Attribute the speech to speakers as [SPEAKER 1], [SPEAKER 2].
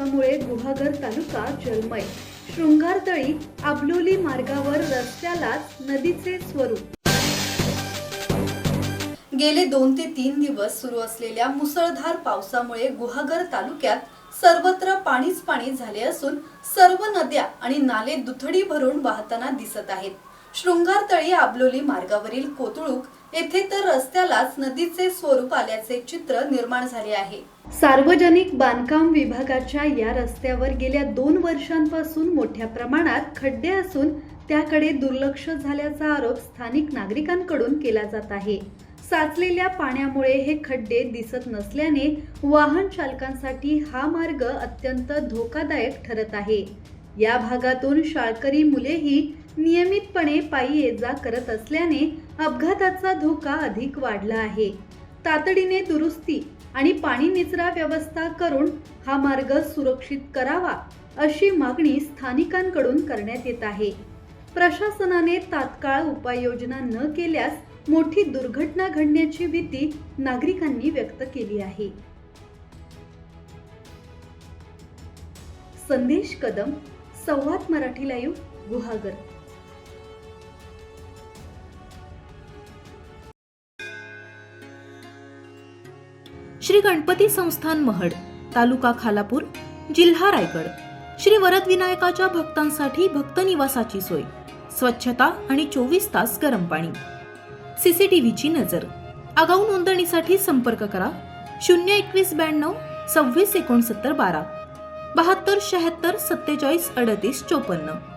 [SPEAKER 1] पावसामुळे गुहागर तालुका जलमय। शृंगारतळी आबलोली मार्गावर रस्त्यालाच नदीचे स्वरूप। गेले 2 ते 3 दिवस सुरू असलेल्या मुसळधार पावसामुळे गुहागर तालुक्यात सर्वत्र पाणीच पाणी झाले असून सर्व नद्या आणि नाले दुथडी भरून वाहताना दिसत आहेत। शृंगारतळी आबलोली मार्गावरील कोतुळूक येथे तर रस्त्यालाच नदीचे स्वरूप आल्याचे चित्र निर्माण झाले आहे। सार्वजनिक बांधकाम विभागाच्या या रस्त्यावर गेल्या 2 वर्षांपासून मोठ्या प्रमाणात खड्डे असून त्याकडे दुर्लक्ष झाल्याचा आरोप स्थानिक नागरिकांकडून केला जात आहे। साचलेल्या पाण्यामुळे हे खड्डे दिसत नसल्याने वाहन चालकांसाठी हा मार्ग अत्यंत धोकादायक ठरत आहे। या भागातून शाळकरी मुलेही नियमितपणे पायी ये-जा करत असल्याने अपघाताचा धोका अधिक वाढला आहे। तातडीने दुरुस्ती आणि पाणी निचरा व्यवस्था करून हा मार्ग सुरक्षित करावा अशी मागणी स्थानिकांकडून करण्यात येत आहे। प्रशासनाने तात्काळ उपाययोजना न केल्यास मोठी दुर्घटना घडण्याची भीती नागरिकांनी व्यक्त केली आहे। संदेश कदम, संवाद मराठी लाईव्ह, गुहागर।
[SPEAKER 2] श्री गणपती संस्थान महड, तालुका खालापूर, जिल्हा रायगड। श्री वरद विनायकाच्या भक्तांसाठी भक्त निवासाची सोय, स्वच्छता आणि 24 तास गरम पाणी, सीसीटीव्हीची नजर। आगाऊ नोंदणीसाठी संपर्क करा 02192 26 69 12 72 76 47 38 54।